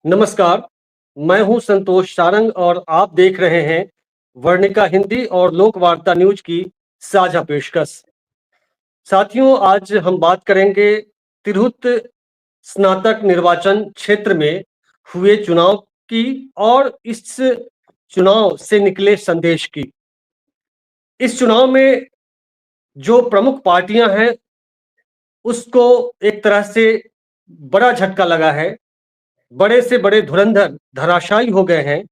नमस्कार, मैं हूं संतोष सारंग और आप देख रहे हैं वर्णिका हिंदी और लोक वार्ता न्यूज की साझा पेशकश। साथियों, आज हम बात करेंगे तिरहुत स्नातक निर्वाचन क्षेत्र में हुए चुनाव की और इस चुनाव से निकले संदेश की। इस चुनाव में जो प्रमुख पार्टियां हैं, उसको एक तरह से बड़ा झटका लगा है। बड़े से बड़े धुरंधर धराशायी हो गए हैं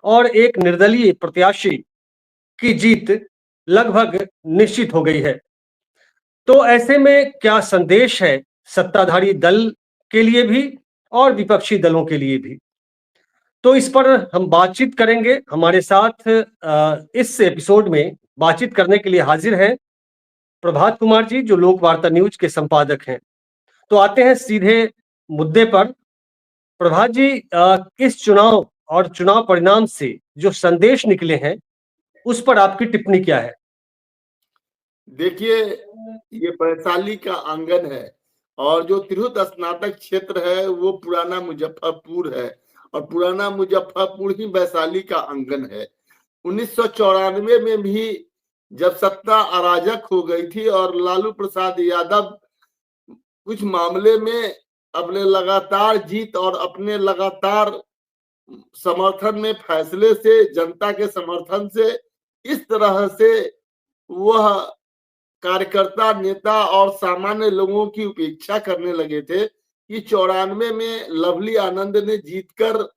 और एक निर्दलीय प्रत्याशी की जीत लगभग निश्चित हो गई है। तो ऐसे में क्या संदेश है सत्ताधारी दल के लिए भी और विपक्षी दलों के लिए भी? तो इस पर हम बातचीत करेंगे। हमारे साथ इस एपिसोड में बातचीत करने के लिए हाजिर हैं प्रभात कुमार जी, जो लोक वार्ता न्यूज के संपादक हैं। तो आते हैं सीधे मुद्दे पर। प्रभात जी, इस चुनाव और चुनाव परिणाम से जो संदेश निकले हैं, उस पर आपकी टिप्पणी क्या है? देखिए, ये वैशाली का आंगन है और जो तिरहुत स्नातक क्षेत्र है वो पुराना मुजफ्फरपुर है और पुराना मुजफ्फरपुर ही वैशाली का आंगन है। 1994 में भी जब सत्ता अराजक हो गई थी और लालू प्रसाद यादव कुछ मामले में अपने लगातार जीत और अपने लगातार समर्थन में फैसले से, जनता के समर्थन से इस तरह से वह कार्यकर्ता, नेता और सामान्य लोगों की उपेक्षा करने लगे थे कि 94 में लवली आनंद ने जीतकर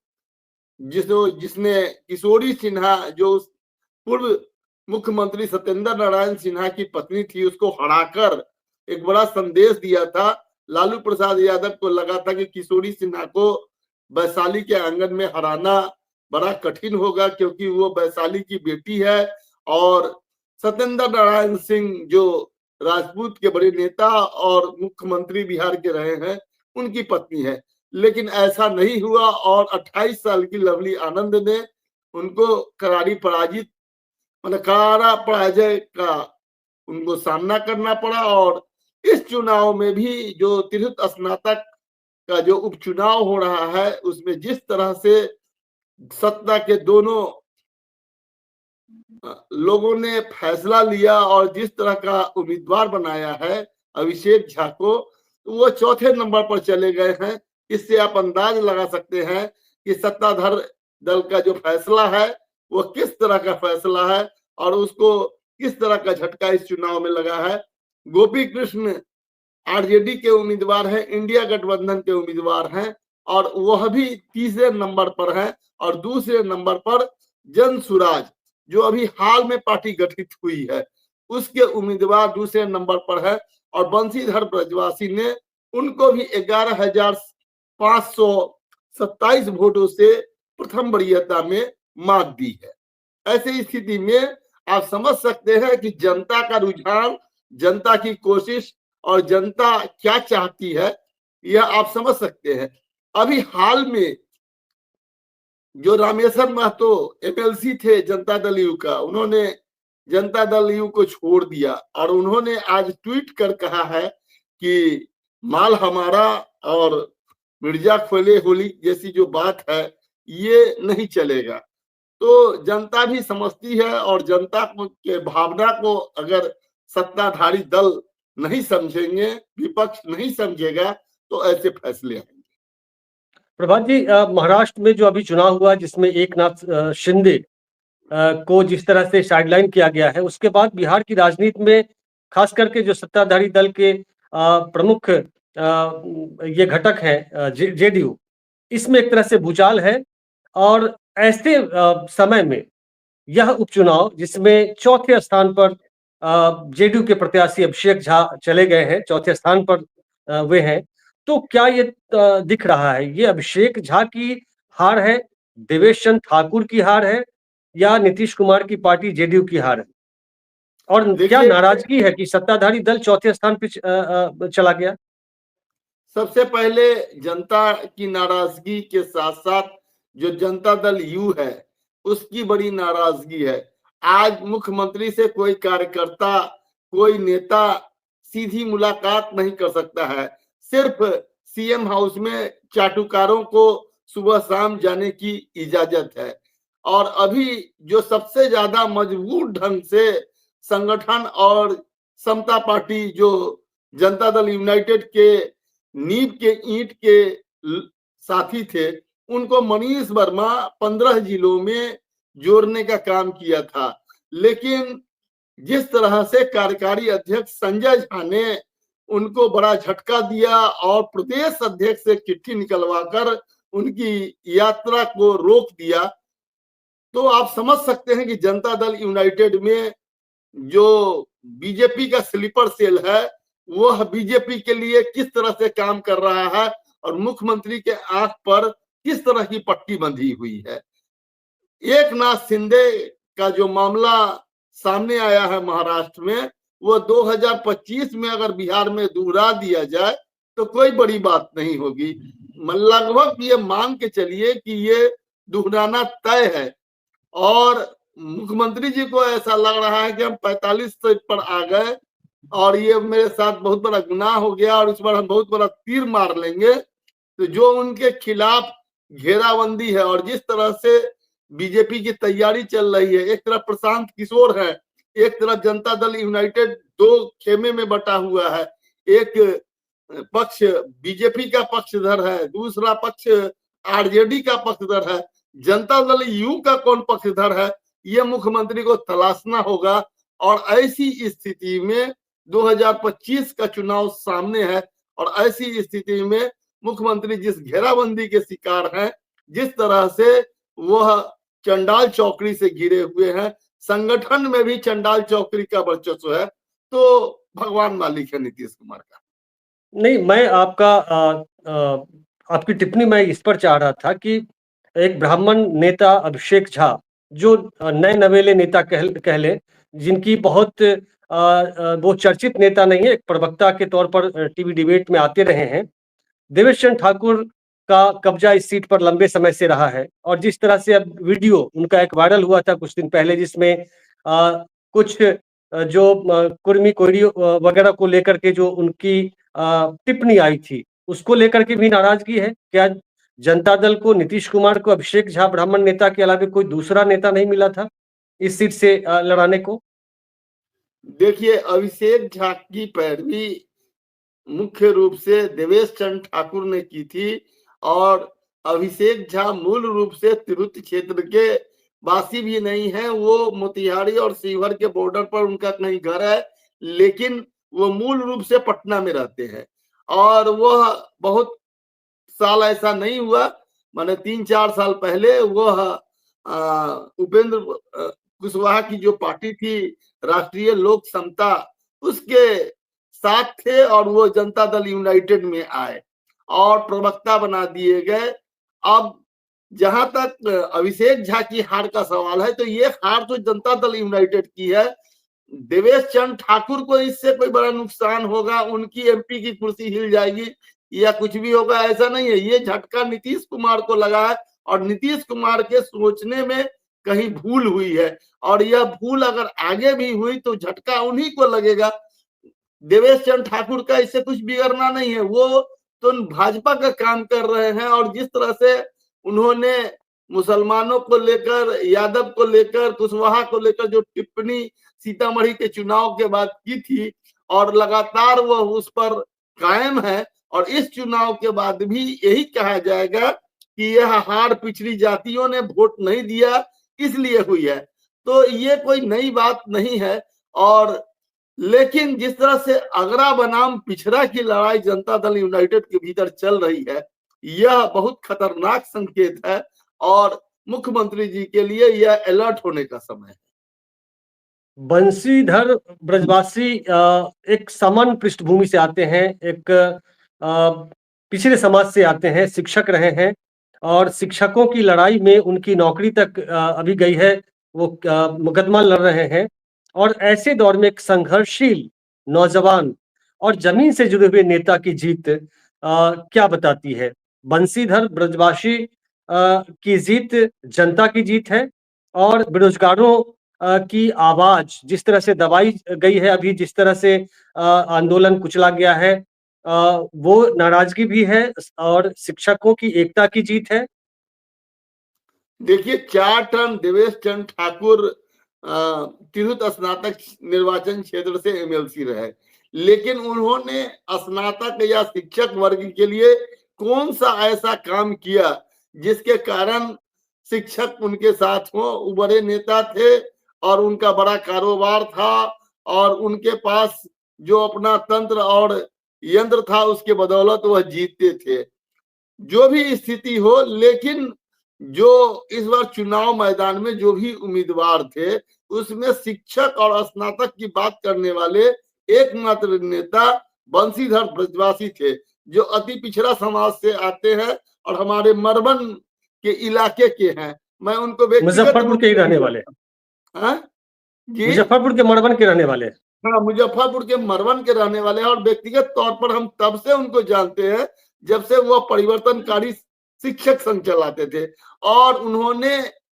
जिसने किशोरी सिन्हा, जो पूर्व मुख्यमंत्री सत्येंद्र नारायण सिन्हा की पत्नी थी, उसको हराकर एक बड़ा संदेश दिया था। लालू प्रसाद यादव को लगा था कि किशोरी सिन्हा को वैशाली के आंगन में हराना बड़ा कठिन होगा क्योंकि वो वैशाली की बेटी है और सत्येंद्र नारायण सिंह जो राजपूत के बड़े नेता और मुख्यमंत्री बिहार के रहे हैं, उनकी पत्नी है। लेकिन ऐसा नहीं हुआ और 28 साल की लवली आनंद ने उनको करारा पराजय का उनको सामना करना पड़ा। और इस चुनाव में भी जो तिरहुत स्नातक का जो उपचुनाव हो रहा है, उसमें जिस तरह से सत्ता के दोनों लोगों ने फैसला लिया और जिस तरह का उम्मीदवार बनाया है अभिषेक झा को, तो वो चौथे नंबर पर चले गए हैं। इससे आप अंदाज लगा सकते हैं कि सत्ताधार दल का जो फैसला है वो किस तरह का फैसला है और उसको किस तरह का झटका इस चुनाव में लगा है। गोपी कृष्ण आरजेडी के उम्मीदवार हैं, इंडिया गठबंधन के उम्मीदवार हैं और वह भी तीसरे नंबर पर है। और दूसरे नंबर पर जन सुराज, जो अभी हाल में पार्टी गठित हुई है, उसके उम्मीदवार दूसरे नंबर पर है और बंशीधर ब्रजवासी ने उनको भी 11,527 वोटों से प्रथम वरीयता में मात दी है। ऐसी स्थिति में आप समझ सकते हैं कि जनता का रुझान, जनता की कोशिश और जनता क्या चाहती है, यह आप समझ सकते हैं। अभी हाल में जो रामेश्वर महतो एमएलसी थे जनता दल यू का, उन्होंने जनता दल यू को छोड़ दिया और उन्होंने आज ट्वीट कर कहा है कि माल हमारा और मिर्जा खोले होली जैसी जो बात है ये नहीं चलेगा। तो जनता भी समझती है और जनता के भावना को अगर सत्ताधारी दल नहीं समझेंगे, विपक्ष नहीं समझेगा, तो ऐसे फैसले आएंगे। प्रभात जी, महाराष्ट्र में जो अभी चुनाव हुआ जिसमें एकनाथ शिंदे को जिस तरह से साइडलाइन किया गया है, उसके बाद बिहार की राजनीति में खास करके जो सत्ताधारी दल के प्रमुख ये घटक है जेडीयू, इसमें एक तरह से भूचाल है। और ऐसे समय में यह उपचुनाव जिसमें चौथे स्थान पर जेडीयू के प्रत्याशी अभिषेक झा चले गए हैं, चौथे स्थान पर वे हैं। तो क्या ये दिख रहा है, ये अभिषेक झा की हार है, देवेश चंद्र ठाकुर की हार है, या नीतीश कुमार की पार्टी जेडीयू की हार है? और क्या नाराजगी है कि सत्ताधारी दल चौथे स्थान पर चला गया? सबसे पहले जनता की नाराजगी के साथ साथ जो जनता दल यू है उसकी बड़ी नाराजगी है। आज मुख्यमंत्री से कोई कार्यकर्ता, कोई नेता सीधी मुलाकात नहीं कर सकता है। सिर्फ सीएम हाउस में चाटुकारों को सुबह शाम जाने की इजाजत है। और अभी जो सबसे ज्यादा मजबूत ढंग से संगठन और समता पार्टी जो जनता दल यूनाइटेड के नींव के ईंट के साथी थे, उनको मनीष वर्मा 15 जिलों में जोड़ने का काम किया था। लेकिन जिस तरह से कार्यकारी अध्यक्ष संजय झा ने उनको बड़ा झटका दिया और प्रदेश अध्यक्ष से चिट्ठी निकलवाकर उनकी यात्रा को रोक दिया, तो आप समझ सकते हैं कि जनता दल यूनाइटेड में जो बीजेपी का स्लीपर सेल है वह बीजेपी के लिए किस तरह से काम कर रहा है और मुख्यमंत्री के आंख पर किस तरह की पट्टी बंधी हुई है। एक नाथ शिंदे का जो मामला सामने आया है महाराष्ट्र में, वो 2025 में अगर बिहार में दोहरा दिया जाए तो कोई बड़ी बात नहीं होगी। लगभग ये मान के चलिए कि ये दोहराना तय है और मुख्यमंत्री जी को ऐसा लग रहा है कि हम 45 सीट पर आ गए और ये मेरे साथ बहुत बड़ा गुनाह हो गया और इस बार हम बहुत बड़ा तीर मार लेंगे। तो जो उनके खिलाफ घेराबंदी है और जिस तरह से बीजेपी की तैयारी चल रही है, एक तरफ प्रशांत किशोर है, एक तरफ जनता दल यूनाइटेड दो खेमे में बटा हुआ है। एक पक्ष बीजेपी का पक्षधर है, दूसरा पक्ष आरजेडी का पक्षधर है, जनता दल यू का कौन पक्षधर है, ये मुख्यमंत्री को तलाशना होगा। और ऐसी स्थिति में 2025 का चुनाव सामने है और ऐसी स्थिति में मुख्यमंत्री जिस घेराबंदी के शिकार हैं, जिस तरह से वह चंडाल चौकड़ी से घिरे हुए हैं, संगठन में भी चंडाल चौकड़ी का वर्चस्व है, तो भगवान मालिक है नीतीश कुमार का। नहीं, मैं आपकी टिप्पणी मैं इस पर चाह रहा था कि एक ब्राह्मण नेता अभिषेक झा, जो नए नवेले नेता कह लें, जिनकी बहुत वो चर्चित नेता नहीं है, एक प्रवक्ता के तौर पर टीवी डिबेट में आते रहे हैं। देवेश चंद्र ठाकुर का कब्जा इस सीट पर लंबे समय से रहा है और जिस तरह से अब वीडियो उनका एक वायरल हुआ था कुछ दिन पहले, जिसमें कुछ जो कुर्मी कोयरी वगैरह को लेकर के जो उनकी टिप्पणी आई थी, उसको लेकर के भी नाराजगी है। क्या जनता दल को, नीतीश कुमार को अभिषेक झा ब्राह्मण नेता के अलावा कोई दूसरा नेता नहीं मिला था इस सीट से लड़ाने को? देखिए, अभिषेक झा की पैरवी मुख्य रूप से देवेश चंद्र ठाकुर ने की थी और अभिषेक झा मूल रूप से तिरुत क्षेत्र के वासी भी नहीं है। वो मोतिहारी और शिवहर के बॉर्डर पर उनका कहीं घर है, लेकिन वो मूल रूप से पटना में रहते हैं। और वह बहुत साल ऐसा नहीं हुआ, माने 3-4 साल पहले वह उपेंद्र कुशवाहा की जो पार्टी थी राष्ट्रीय लोक समता, उसके साथ थे और वो जनता दल यूनाइटेड में आए और प्रवक्ता बना दिए गए। अब जहां तक अभिषेक झा की हार का सवाल है, तो ये हार तो जनता दल यूनाइटेड की है। देवेश चंद्र ठाकुर को इससे कोई बड़ा नुकसान होगा, उनकी एमपी की कुर्सी हिल जाएगी या कुछ भी होगा, ऐसा नहीं है। ये झटका नीतीश कुमार को लगा है और नीतीश कुमार के सोचने में कहीं भूल हुई है और यह भूल अगर आगे भी हुई तो झटका उन्हीं को लगेगा। देवेश चंद्र ठाकुर का इससे कुछ बिगड़ना नहीं है, वो तो भाजपा का काम कर रहे हैं। और जिस तरह से उन्होंने मुसलमानों को लेकर, यादव को लेकर, कुशवाहा को लेकर जो टिप्पणी सीतामढ़ी के चुनाव के बाद की थी और लगातार वह उस पर कायम है, और इस चुनाव के बाद भी यही कहा जाएगा कि यह हार पिछड़ी जातियों ने वोट नहीं दिया इसलिए हुई है। तो ये कोई नई बात नहीं है। और लेकिन जिस तरह से अगरा बनाम पिछड़ा की लड़ाई जनता दल यूनाइटेड के भीतर चल रही है, यह बहुत खतरनाक संकेत है और मुख्यमंत्री जी के लिए यह अलर्ट होने का समय है। बंशीधर ब्रजवासी एक सामान्य पृष्ठभूमि से आते हैं, एक पिछड़े समाज से आते हैं, शिक्षक रहे हैं और शिक्षकों की लड़ाई में उनकी नौकरी तक अभी गई है, वो मुकदमा लड़ रहे हैं। और ऐसे दौर में एक संघर्षशील नौजवान और जमीन से जुड़े हुए नेता की जीत क्या बताती है? बंशीधर ब्रजवासी की जीत जनता की जीत है और बेरोजगारों की आवाज जिस तरह से दबाई गई है, अभी जिस तरह से आंदोलन कुचला गया है, वो नाराजगी भी है और शिक्षकों की एकता की जीत है देखिए 4 टर्म देवेश चंद्र ठाकुर तिरहुत स्नातक निर्वाचन क्षेत्र से एमएलसी रहे, लेकिन उन्होंने स्नातक या शिक्षक वर्ग के लिए कौन सा ऐसा काम किया जिसके कारण शिक्षक उनके साथ हो। वो बड़े नेता थे और उनका बड़ा कारोबार था और उनके पास जो अपना तंत्र और यंत्र था उसके बदौलत वह जीतते थे। जो भी स्थिति हो, लेकिन जो इस बार चुनाव मैदान में जो भी उम्मीदवार थे उसमें शिक्षक और स्नातक की बात करने वाले एकमात्र नेता बंशीधर ब्रजवासी थे, जो अति पिछड़ा समाज से आते हैं और हमारे मरबन के इलाके के हैं। मैं उनको व्यक्तिगत मुजफ्फरपुर के ही रहने वाले। हाँ जी, मुजफ्फरपुर के मरबन के रहने वाले। हाँ, मुजफ्फरपुर के मरवन के रहने वाले हैं और व्यक्तिगत तौर पर हम तब से उनको जानते हैं जब से वो परिवर्तनकारी शिक्षक संघ चलाते थे और उन्होंने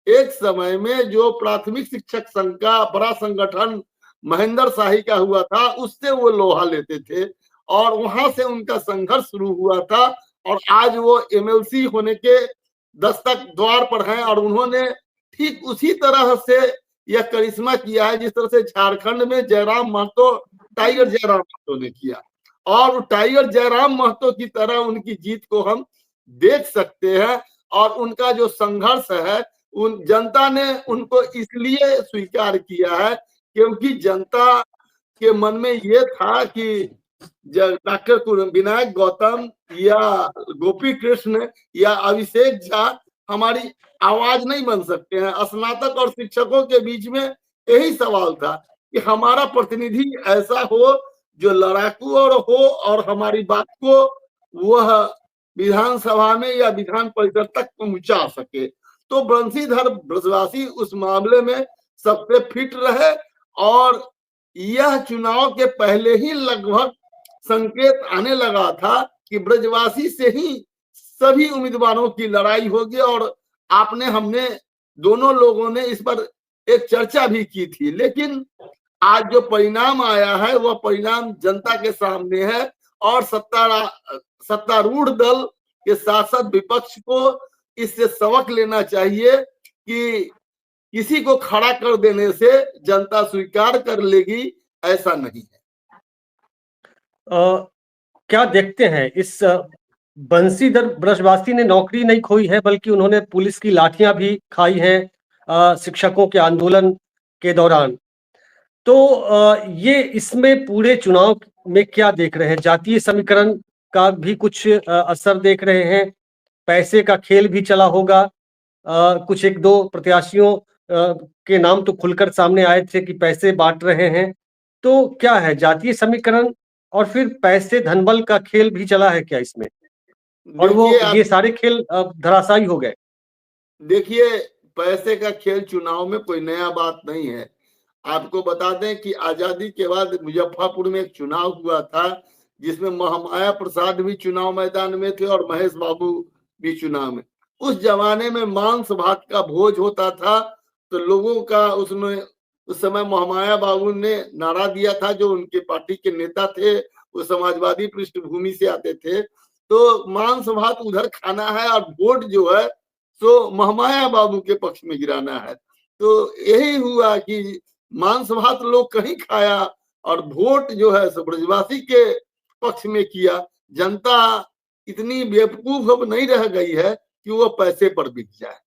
एक समय में जो प्राथमिक शिक्षक संघ का बड़ा संगठन महेंद्र शाही का हुआ था उससे वो लोहा लेते थे और वहां से उनका संघर्ष शुरू हुआ था और आज वो एमएलसी होने के दस्तक द्वार पर हैं और उन्होंने ठीक उसी तरह से यह करिश्मा किया है जिस तरह से झारखंड में जयराम महतो टाइगर जयराम महतो ने किया और टाइगर जयराम महतो की तरह उनकी जीत को हम देख सकते हैं और उनका जो संघर्ष है उन जनता ने उनको इसलिए स्वीकार किया है क्योंकि जनता के मन में ये था कि डॉक्टर विनायक गौतम या गोपी कृष्ण या अभिषेक झा हमारी आवाज नहीं बन सकते हैं। स्नातक और शिक्षकों के बीच में यही सवाल था कि हमारा प्रतिनिधि ऐसा हो जो लड़ाकू और हमारी बात को वह विधानसभा में या विधान परिषद तक पहुंचा सके। तो बंशीधर ब्रजवासी उस मामले में सबसे फिट रहे और यह चुनाव के पहले ही लगभग संकेत आने लगा था कि ब्रजवासी से ही सभी उम्मीदवारों की लड़ाई होगी और हमने दोनों लोगों ने इस पर एक चर्चा भी की थी। लेकिन आज जो परिणाम आया है वह परिणाम जनता के सामने है और सत्तारूढ़ दल के साथ साथ विपक्ष को इससे सबक लेना चाहिए कि किसी को खड़ा कर देने से जनता स्वीकार कर लेगी, ऐसा नहीं है। क्या देखते हैं इस बंशीधर ब्रजवासी ने नौकरी नहीं खोई है बल्कि उन्होंने पुलिस की लाठियां भी खाई हैं शिक्षकों के आंदोलन के दौरान। तो ये इसमें पूरे चुनाव में क्या देख रहे हैं? जातीय समीकरण का भी कुछ असर देख रहे हैं? पैसे का खेल भी चला होगा? कुछ एक दो प्रत्याशियों के नाम तो खुलकर सामने आए थे कि पैसे बांट रहे हैं। तो क्या है, जातीय समीकरण और फिर पैसे धनबल का खेल भी चला है क्या इसमें? और वो ये सारे खेल धराशायी हो गए। देखिए, पैसे का खेल चुनाव में कोई नया बात नहीं है। आपको बता दें कि आजादी के बाद मुजफ्फरपुर में एक चुनाव हुआ था जिसमें महामाया प्रसाद भी चुनाव मैदान में थे और महेश बाबू भी चुनाव में। उस जमाने में मांस भात का भोज होता था तो लोगों का उसमें उस समय महामाया बाबू ने नारा दिया था, जो उनके पार्टी के नेता थे वो समाजवादी पृष्ठभूमि से आते थे, तो मांस भात उधर खाना है और वोट जो है तो महामाया बाबू के पक्ष में गिराना है। तो यही हुआ कि मांस भात लोग कहीं खाया और वोट जो है ब्रजवासी के पक्ष में किया। जनता इतनी बेवकूफ अब नहीं रह गई है कि वो पैसे पर बिक जाए।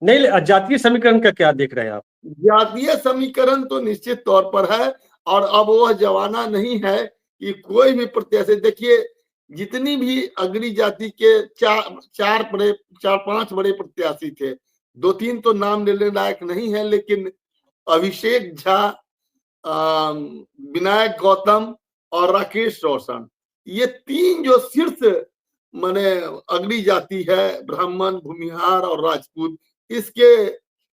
नहीं, जातीय समीकरण का क्या देख रहे हैं आप? जातीय समीकरण तो निश्चित तौर पर है और अब वह जमाना नहीं है कि कोई भी प्रत्याशी, देखिए जितनी भी अग्री जाति के चार पांच बड़े प्रत्याशी थे, दो तीन तो नाम लेने लायक नहीं है, लेकिन अभिषेक झा, विनायक गौतम और राकेश रोशन, ये तीन जो शीर्ष माने अग्री जाति है, ब्राह्मण, भूमिहार और राजपूत, इसके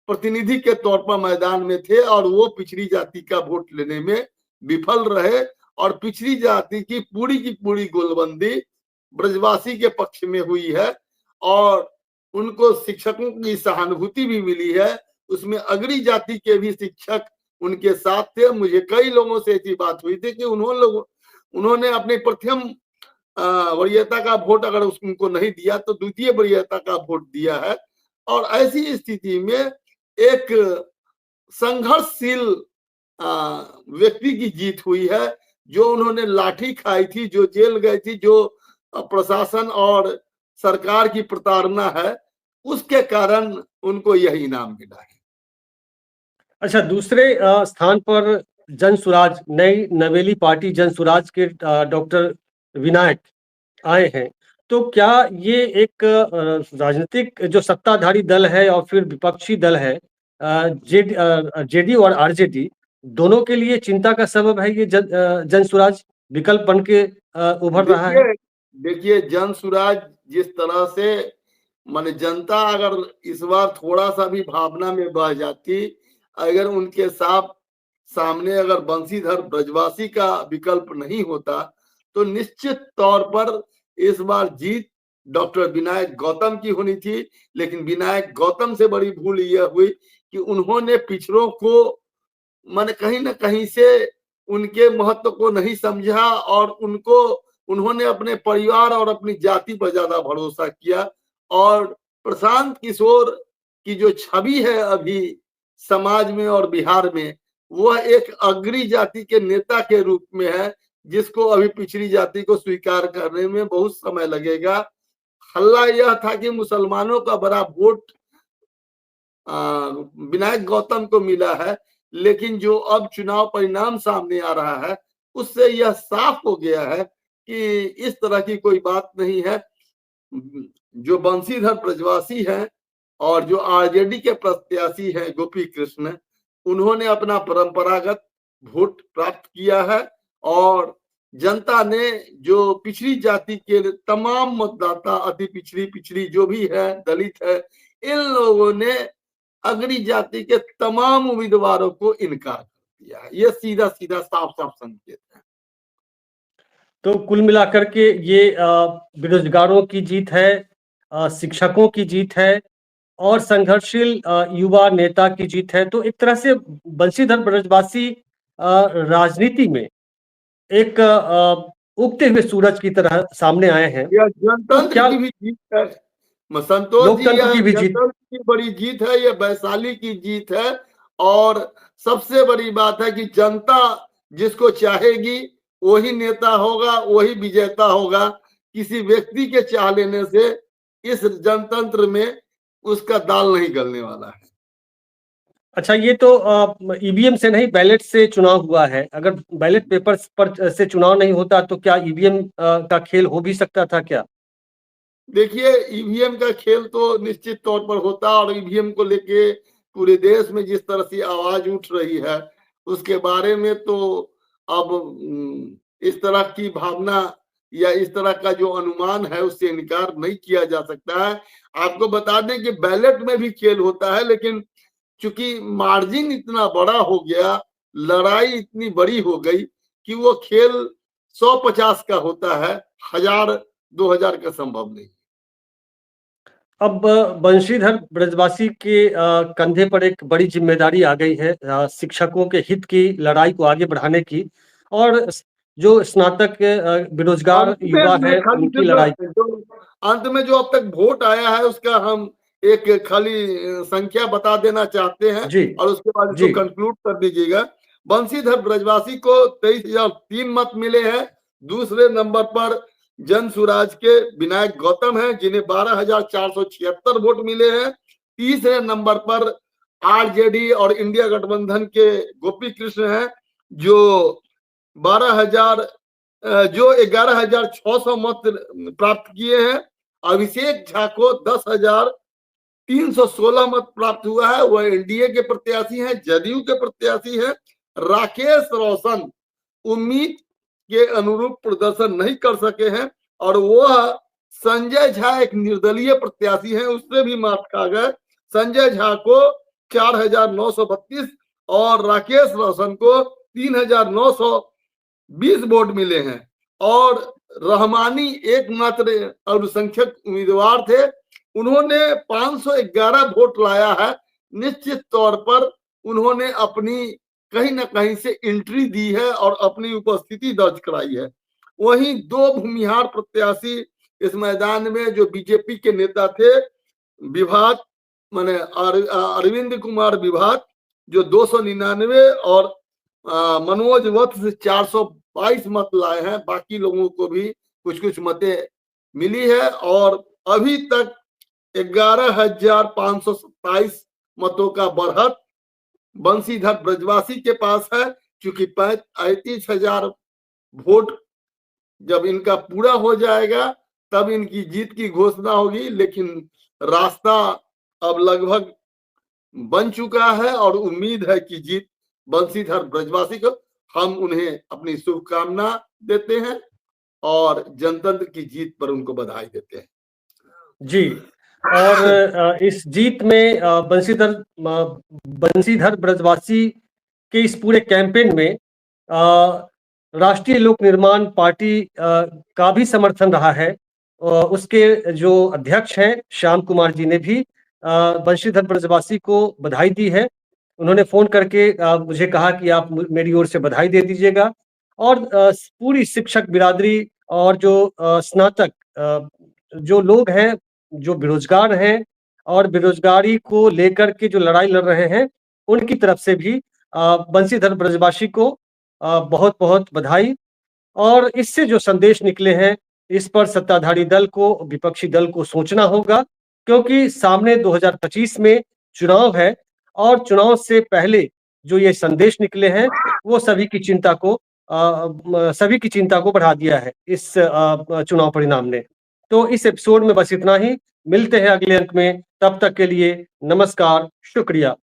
प्रतिनिधि के तौर पर मैदान में थे और वो पिछड़ी जाति का वोट लेने में विफल रहे और पिछड़ी जाति की पूरी गोलबंदी ब्रजवासी के पक्ष में हुई है और उनको शिक्षकों की सहानुभूति भी मिली है। उसमें अग्री जाति के भी शिक्षक उनके साथ थे। मुझे कई लोगों से ऐसी बात हुई थी कि उन्होंने अपने प्रथम वरीयता का वोट अगर उनको नहीं दिया तो द्वितीय वरीयता का वोट दिया है। और ऐसी स्थिति में एक संघर्षशील व्यक्ति की जीत हुई है। जो उन्होंने लाठी खाई थी, जो जेल गई थी, जो प्रशासन और सरकार की प्रताड़ना है, उसके कारण उनको यही इनाम मिला है। अच्छा, दूसरे स्थान पर जन सुराज, नई नवेली पार्टी जन सुराज के डॉक्टर विनायक आए हैं। तो क्या ये एक राजनीतिक जो सत्ताधारी दल है और फिर विपक्षी दल है, जेडी और आरजेडी, दोनों के लिए चिंता का सबब है ये जन सुराज विकल्प बन के उभर रहा है? देखिए जन सुराज जिस तरह से माने जनता अगर इस बार थोड़ा सा भी भावना में बह जाती, अगर उनके सामने अगर बंशीधर ब्रजवासी का विकल्प नहीं होता तो निश्चित तौर पर इस बार जीत डॉक्टर विनायक गौतम की होनी थी। लेकिन विनायक गौतम से बड़ी भूल यह हुई कि उन्होंने पिछड़ों को माने कहीं ना कहीं से उनके महत्व को नहीं समझा और उन्होंने अपने परिवार और अपनी जाति पर ज्यादा भरोसा किया। और प्रशांत किशोर की जो छवि है अभी समाज में और बिहार में, वह एक अग्री जाति के नेता के रूप में है, जिसको अभी पिछड़ी जाति को स्वीकार करने में बहुत समय लगेगा। हल्ला यह था कि मुसलमानों का बड़ा वोट विनायक गौतम को मिला है, लेकिन जो अब चुनाव परिणाम सामने आ रहा है उससे यह साफ हो गया है कि इस तरह की कोई बात नहीं है। जो बंशीधर ब्रजवासी हैं और जो आरजेडी के प्रत्याशी हैं गोपी कृष्ण, उन्होंने अपना परंपरागत वोट प्राप्त किया है। और जनता ने जो पिछड़ी जाति के तमाम मतदाता, अति पिछड़ी जो भी है, दलित है, इन लोगों ने अग्री जाति के तमाम उम्मीदवारों को इनकार कर दिया है। यह सीधा सीधा साफ साफ संकेत है। तो कुल मिलाकर के ये बेरोजगारों की जीत है, शिक्षकों की जीत है और संघर्षशील युवा नेता की जीत है। तो एक तरह से बंशीधर ब्रजवासी राजनीति में एक उगते हुए सूरज की तरह सामने आए हैं। यह तो जनतंत्र क्या की भी जीत है संतोष जी, लोकतंत्र यह की भी जीत? जनतंत्र की बड़ी जीत है, यह वैशाली की जीत है। और सबसे बड़ी बात है कि जनता जिसको चाहेगी वही नेता होगा, वही विजेता होगा। किसी व्यक्ति के चाह लेने से इस जनतंत्र में उसका दाल नहीं गलने वाला है। अच्छा, ये तो ईवीएम से नहीं, बैलेट से चुनाव हुआ है। अगर बैलेट पेपर पर से चुनाव नहीं होता तो क्या ईवीएम का खेल हो भी सकता था क्या? देखिए ईवीएम का खेल तो निश्चित तौर पर होता, और ईवीएम को लेके पूरे देश में जिस तरह से आवाज उठ रही है उसके बारे में तो अब इस तरह की भावना या इस तरह का जो अनुमान है उससे इनकार नहीं किया जा सकता है। आपको बता दें कि बैलेट में भी खेल होता है, लेकिन चूंकि मार्जिन इतना बड़ा हो गया, लड़ाई इतनी बड़ी हो गई कि वो खेल 100-50 का होता है, 1000-2000 का संभव नहीं। अब बंशीधर ब्रजवासी के कंधे पर एक बड़ी जिम्मेदारी आ गई है, शिक्षकों के हित की लड़ाई को आगे बढ़ाने की, और जो स्नातक बेरोजगार युवा है उनकी लड़ाई। अंत में जो अब तक वोट आया है उसका हम एक खाली संख्या बता देना चाहते हैं जी और उसके बाद इसको जी कंक्लूड कर दीजिएगा। बंशीधर ब्रजवासी को 23,003 मत मिले हैं। दूसरे नंबर पर जन सुराज के विनायक गौतम हैं जिन्हें 12,476 वोट मिले हैं। तीसरे नंबर पर आरजेडी और इंडिया गठबंधन के गोपी कृष्ण हैं जो 11,600 मत प्राप्त किए हैं। अभिषेक झा को 10,316 मत प्राप्त हुआ है, वह एनडीए के प्रत्याशी हैं, जदयू के प्रत्याशी हैं। राकेश रोशन उम्मीद के अनुरूप प्रदर्शन नहीं कर सके हैं और वह संजय झा एक निर्दलीय प्रत्याशी हैं, उससे भी मात खा गए। संजय झा को 4,932 और राकेश रोशन को 3,920 वोट मिले हैं। और रहमानी एकमात्र अल्पसंख्यक उम्मीदवार थे, उन्होंने 511 वोट लाया है। निश्चित तौर पर उन्होंने अपनी कहीं ना कहीं से एंट्री दी है और अपनी उपस्थिति दर्ज कराई है। वहीं दो भूमिहार प्रत्याशी इस मैदान में जो बीजेपी के नेता थे, विभात माने अरविंद कुमार विभात जो 299 और मनोज वत्स 422 मत लाए हैं। बाकी लोगों को भी कुछ कुछ मतें मिली है और अभी तक 11,527 मतों का बढ़त बंशीधर ब्रजवासी के पास है, क्योंकि 35,000 वोट जब इनका पूरा हो जाएगा तब इनकी जीत की घोषणा होगी। लेकिन रास्ता अब लगभग बन चुका है और उम्मीद है कि जीत बंशीधर ब्रजवासी को। हम उन्हें अपनी शुभकामना देते हैं और जनतंत्र की जीत पर उनको बधाई देते हैं। जी, और इस जीत में बंशीधर ब्रजवासी के इस पूरे कैंपेन में राष्ट्रीय लोक निर्माण पार्टी का भी समर्थन रहा है। उसके जो अध्यक्ष हैं श्याम कुमार जी ने भी बंशीधर ब्रजवासी को बधाई दी है। उन्होंने फोन करके मुझे कहा कि आप मेरी ओर से बधाई दे दीजिएगा। और पूरी शिक्षक बिरादरी और जो स्नातक जो लोग हैं, जो बेरोजगार हैं और बेरोजगारी को लेकर के जो लड़ाई लड़ रहे हैं, उनकी तरफ से भी बंशीधर ब्रजवासी को बहुत बहुत बधाई। और इससे जो संदेश निकले हैं, इस पर सत्ताधारी दल को, विपक्षी दल को सोचना होगा, क्योंकि सामने 2025 में चुनाव है और चुनाव से पहले जो ये संदेश निकले हैं वो सभी की चिंता को बढ़ा दिया है इस चुनाव परिणाम ने। तो इस एपिसोड में बस इतना ही। मिलते हैं अगले अंक में, तब तक के लिए नमस्कार, शुक्रिया।